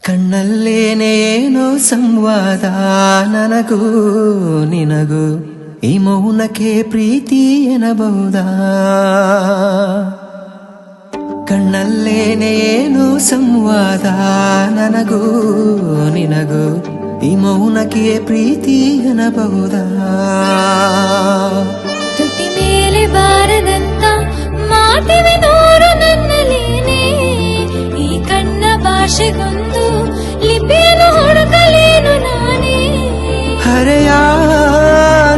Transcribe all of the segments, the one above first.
ಕಣ್ಣಲ್ಲೇನೆ ಏನೋ ಸಂವಾದ ನನಗೂ ನಿನಗೂ ಈ ಮೌನಕ್ಕೆ ಪ್ರೀತಿ ಎನ್ನಬಹುದಾ ಕಣ್ಣಲ್ಲೇನೆ ಏನೋ ಸಂವಾದ ನನಗೂ ನಿನಗೂ ಈ ಮೌನಕ್ಕೆ ಪ್ರೀತಿ ಎನ್ನಬಹುದಾ ತುಟಿ ಮೇಲೆ ಬಾರದಂತ ಮಾತಿವೆ ನೂರು ನನ್ನಲೇನೆ ಈ ಕಣ್ಣ ಭಾಷೆಗೊಂದು ಲಿಪಿಯನ್ನು ಹುಡುಕಲೇನು ನಾನೇ ಹರೆಯ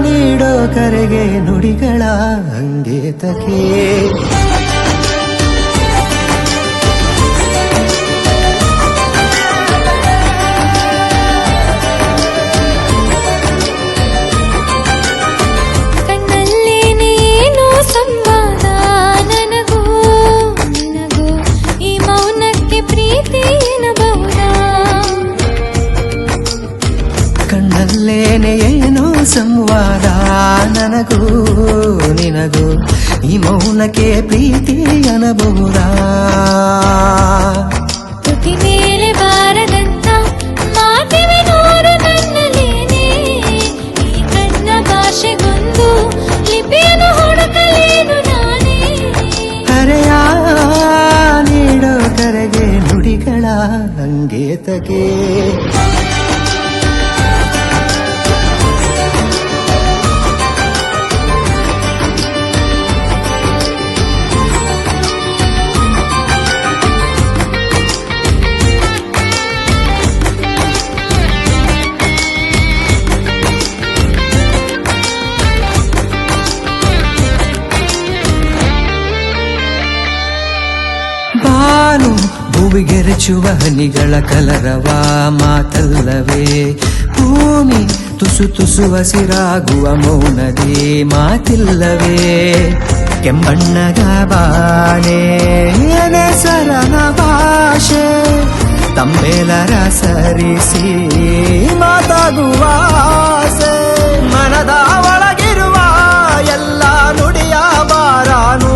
ನೀಡೋ ಕರೆಗೆ ನುಡಿಗಳ ಅಂಗೇತಕ್ಕೆ ಕಣ್ಣಲ್ಲೇನೆ ಏನೋ ಸಂವಾದ ನನಗೂ ನಿನಗೂ ಈ ಮೌನಕ್ಕೆ ಪ್ರೀತಿ ಎನ್ನಬಹುದಾ ತುಟಿ ಮೇಲೆ ಬಾರದಂತ ಮಾತಿವೆ ನೂರು ನನ್ನಲೇನೆ ಈ ಕಣ್ಣ ಭಾಷೆಗೊಂದು ಲಿಪಿಯನ್ನು ಹುಡುಕಲೇನು ನಾನೇ ಹರೆಯ ನೀಡೋ ಕರೆಗೆ ನುಡಿಗಳ ಅಂಗೇತಕ್ಕೆ ಬಾನು ಭೂವಿಗೆರಚುವ ಹನಿಗಳ ಕಲರವ ಮಾತಲ್ಲವೇ ಭೂಮಿ ತುಸು ತುಸು ಹಸಿರಾಗುವ ಮೌನದೇ ಮಾತಿಲ್ಲವೇ ಕೆಂಬಣ್ಣದ ಬಾನೆ ಸರನ ಭಾಷೆ ತಮ್ಮೆಲರ ಸರಿಸಿ ಮಾತಾಗುವ ಆಸೆ ಮನದ ಒಳಗಿರುವ ಎಲ್ಲ ನುಡಿಯ ಬಾರಾನು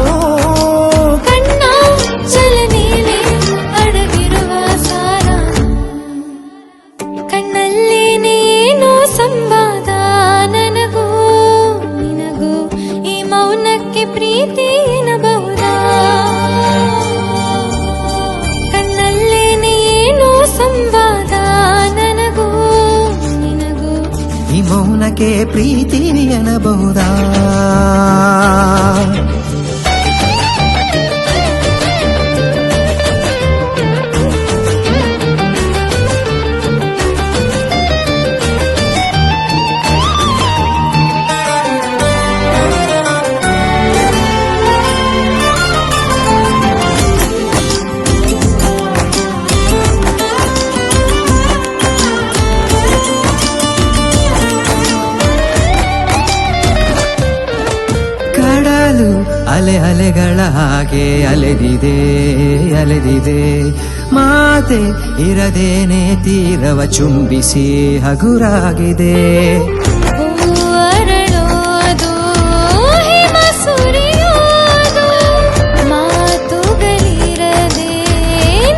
ಪ್ರೀತಿ ಎನ್ನಬಹುದಾ ಕಣ್ಣಲ್ಲೇನೆ ಏನೋ ಸಂವಾದ ನನಗೂ ನಿನಗೂ ಈ ಮೌನಕ್ಕೆ ಪ್ರೀತಿ ಎನ್ನಬಹುದಾ ಅಲೆ ಅಲೆಗಳ ಹಾಗೆ ಅಲೆದಿದೆ ಅಲೆದಿದೆ ಮಾತೆ ಇರದೇನೆ ತೀರವ ಚುಂಬಿಸಿ ಹಗುರಾಗಿದೆ ಅರಳೋದು ಹಿಮ ಸುರಿಯೋದು ಮಾತುಗಳಿರದೆ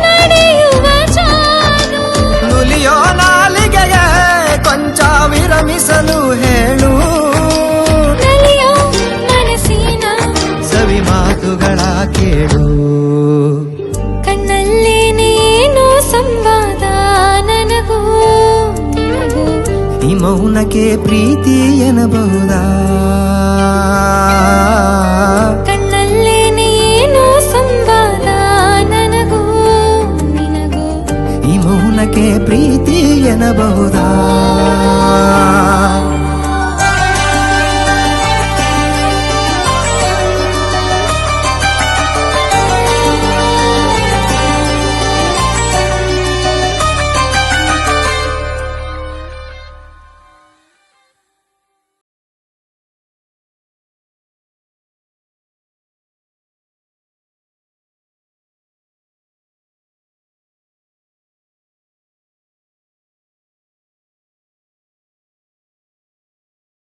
ನಡೆಯುವ ಜಾನು ನುಲಿಯೋ ನಾಲಿಗೆಯ ಕೊಂಚ ವಿರಮಿಸಲು ಹೇಳು ಮಾತುಗಳ ಕೇಳು ಕಣ್ಣಲ್ಲೇನೇನೋ ಸಂವಾದ ನನಗೂ ನಿನಗೂ ಈ ಮೌನಕ್ಕೆ ಪ್ರೀತಿ ಎನ್ನಬಹುದಾ ಕಣ್ಣಲ್ಲೇನೇನೋ ಸಂವಾದ ನನಗೂ ನಿನಗೂ ಈ ಮೌನಕ್ಕೆ ಪ್ರೀತಿ ಎನ್ನಬಹುದಾ